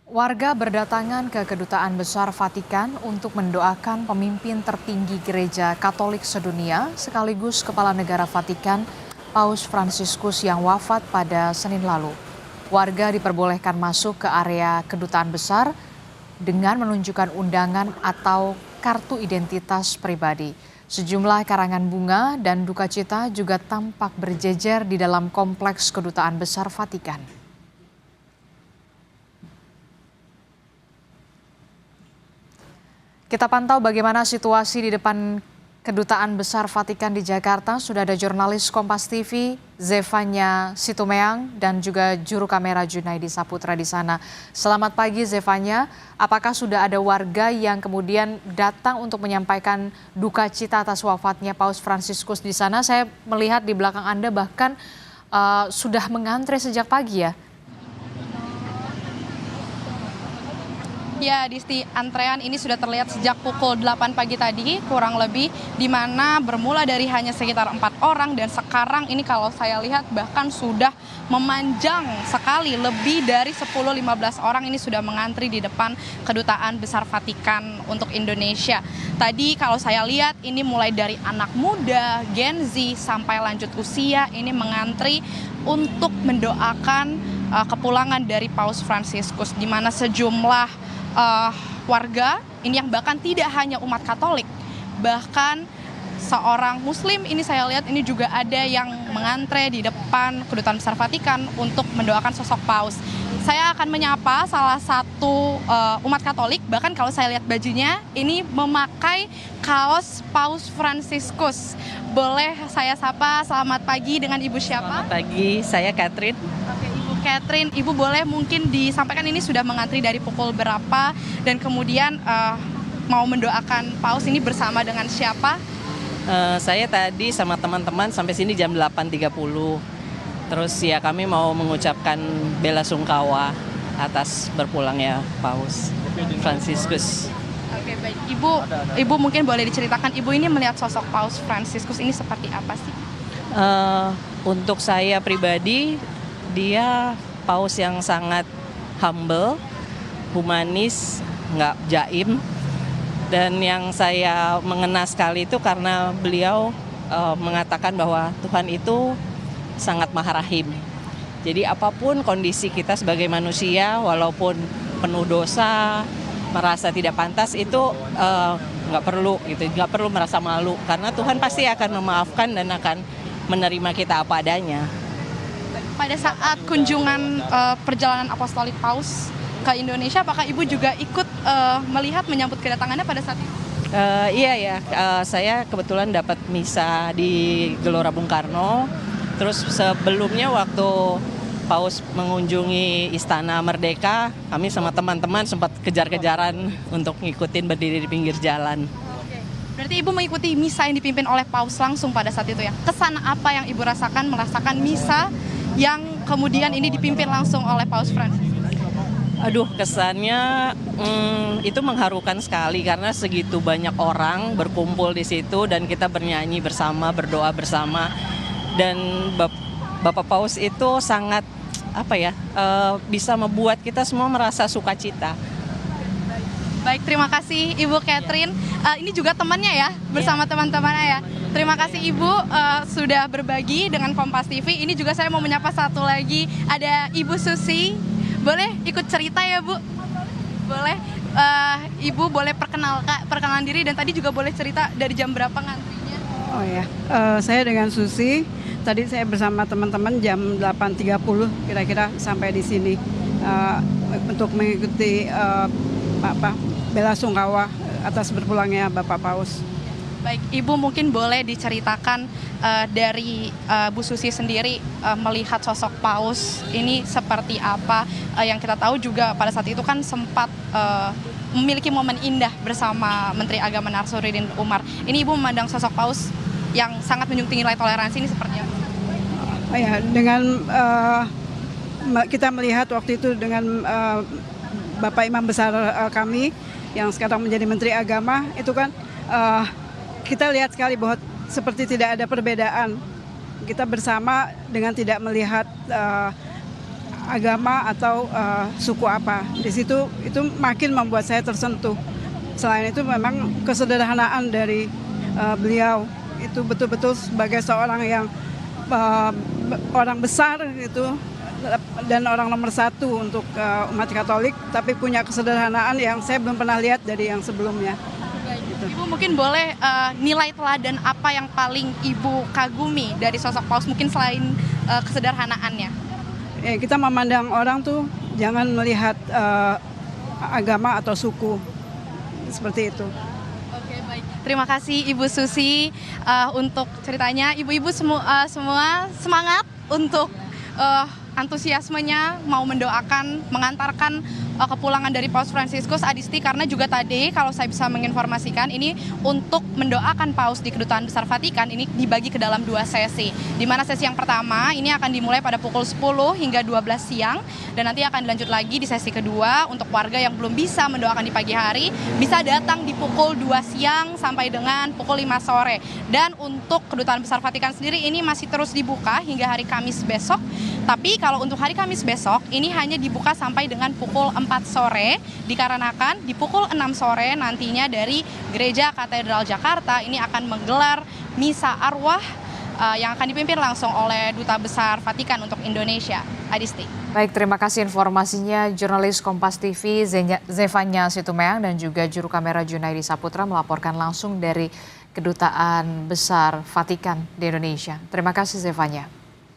Warga berdatangan ke Kedutaan Besar Vatikan untuk mendoakan pemimpin tertinggi Gereja Katolik sedunia sekaligus Kepala Negara Vatikan Paus Fransiskus yang wafat pada Senin lalu. Warga diperbolehkan masuk ke area Kedutaan Besar dengan menunjukkan undangan atau kartu identitas pribadi. Sejumlah karangan bunga dan duka cita juga tampak berjejer di dalam kompleks Kedutaan Besar Vatikan. Kita pantau bagaimana situasi di depan Kedutaan Besar Vatikan di Jakarta. Sudah ada jurnalis Kompas TV, Zefanya Situmeang, dan juga juru kamera Junaidi Saputra di sana. Selamat pagi Zefanya, apakah sudah ada warga yang kemudian datang untuk menyampaikan duka cita atas wafatnya Paus Fransiskus di sana? Saya melihat di belakang Anda bahkan sudah mengantre sejak pagi ya? Ya, Disti, antrean ini sudah terlihat sejak pukul 8 pagi tadi, kurang lebih, di mana bermula dari hanya sekitar 4 orang, dan sekarang ini kalau saya lihat bahkan sudah memanjang sekali, lebih dari 10-15 orang ini sudah mengantri di depan Kedutaan Besar Vatikan untuk Indonesia. Tadi kalau saya lihat ini mulai dari anak muda, Gen Z, sampai lanjut usia, ini mengantri untuk mendoakan kepulangan dari Paus Fransiskus, di mana sejumlah warga ini yang bahkan tidak hanya umat Katolik, bahkan seorang Muslim ini saya lihat ini juga ada yang mengantre di depan Kedutaan Besar Vatikan untuk mendoakan sosok Paus. Saya akan menyapa salah satu umat Katolik, bahkan kalau saya lihat bajunya ini memakai kaos Paus Fransiskus. Boleh saya sapa, selamat pagi, dengan Ibu siapa? Selamat pagi, saya Catherine. Oke, Ibu Catherine, Ibu boleh mungkin disampaikan ini sudah mengantri dari pukul berapa dan kemudian mau mendoakan Paus ini bersama dengan siapa? Saya tadi sama teman-teman sampai sini jam 8.30. Terus ya kami mau mengucapkan bela sungkawa atas berpulangnya Paus Fransiskus. Oke, baik. Ibu mungkin boleh diceritakan, Ibu ini melihat sosok Paus Fransiskus ini seperti apa sih? Untuk saya pribadi, dia Paus yang sangat humble, humanis, nggak jaim. Dan yang saya mengena sekali itu karena beliau mengatakan bahwa Tuhan itu sangat maha rahim. Jadi apapun kondisi kita sebagai manusia, walaupun penuh dosa, merasa tidak pantas, itu nggak perlu merasa malu, karena Tuhan pasti akan memaafkan dan akan menerima kita apa adanya. Pada saat kunjungan perjalanan apostolik Paus ke Indonesia, apakah Ibu juga ikut melihat menyambut kedatangannya pada saat itu? Iya, saya kebetulan dapat misa di Gelora Bung Karno. Terus sebelumnya waktu Paus mengunjungi Istana Merdeka, kami sama teman-teman sempat kejar-kejaran untuk ngikutin berdiri di pinggir jalan. Oke. Berarti Ibu mengikuti misa yang dipimpin oleh Paus langsung pada saat itu ya? Kesan apa yang Ibu merasakan misa yang kemudian ini dipimpin langsung oleh Paus Fransiskus? Aduh, kesannya itu mengharukan sekali karena segitu banyak orang berkumpul di situ dan kita bernyanyi bersama, berdoa bersama. Dan Bapak Paus itu sangat bisa membuat kita semua merasa sukacita. Baik, terima kasih Ibu Catherine. Ini juga temannya ya, bersama teman-temannya ya. Terima kasih Ibu sudah berbagi dengan Kompas TV. Ini juga saya mau menyapa satu lagi, ada Ibu Susi. Boleh ikut cerita ya Bu? Boleh. Ibu boleh perkenalan diri dan tadi juga boleh cerita dari jam berapa ngantrinya? Oh ya, saya dengan Susi. Tadi saya bersama teman-teman jam 8.30 kira-kira sampai di sini untuk mengikuti bela sungkawa atas berpulangnya Bapak Paus. Baik, Ibu mungkin boleh diceritakan dari Bu Susi sendiri melihat sosok Paus ini seperti apa. Yang kita tahu juga pada saat itu kan sempat memiliki momen indah bersama Menteri Agama Narsudin Umar. Ini Ibu memandang sosok Paus yang sangat menjunjung tinggi nilai toleransi ini seperti apa? Ya, dengan kita melihat waktu itu dengan Bapak Imam Besar kami yang sekarang menjadi Menteri Agama, itu kan kita lihat sekali bahwa seperti tidak ada perbedaan. Kita bersama dengan tidak melihat agama atau suku apa. Di situ itu makin membuat saya tersentuh. Selain itu memang kesederhanaan dari beliau itu betul-betul sebagai seorang yang orang besar gitu dan orang nomor satu untuk umat Katolik, tapi punya kesederhanaan yang saya belum pernah lihat dari yang sebelumnya. Gitu. Ibu mungkin boleh nilai teladan apa yang paling Ibu kagumi dari sosok Paus, mungkin selain kesederhanaannya? Kita memandang orang tuh jangan melihat agama atau suku, seperti itu. Oke, baik. Terima kasih Ibu Susi untuk ceritanya. Ibu-ibu semua semangat untuk antusiasmenya mau mendoakan, mengantarkan kepulangan dari Paus Fransiskus, Adisti, karena juga tadi kalau saya bisa menginformasikan ini untuk mendoakan Paus di Kedutaan Besar Vatikan ini dibagi ke dalam 2 sesi. Di mana sesi yang pertama ini akan dimulai pada pukul 10 hingga 12 siang dan nanti akan dilanjut lagi di sesi kedua untuk warga yang belum bisa mendoakan di pagi hari bisa datang di pukul 2 siang sampai dengan pukul 5 sore. Dan untuk Kedutaan Besar Vatikan sendiri ini masih terus dibuka hingga hari Kamis besok. Tapi kalau untuk hari Kamis besok ini hanya dibuka sampai dengan pukul 4 sore dikarenakan di pukul 6 sore nantinya dari Gereja Katedral Jakarta ini akan menggelar misa arwah yang akan dipimpin langsung oleh Duta Besar Vatikan untuk Indonesia. Adisti. Baik, terima kasih informasinya jurnalis Kompas TV Zefanya Situmeang dan juga juru kamera Junaidi Saputra melaporkan langsung dari Kedutaan Besar Vatikan di Indonesia. Terima kasih Zefanya.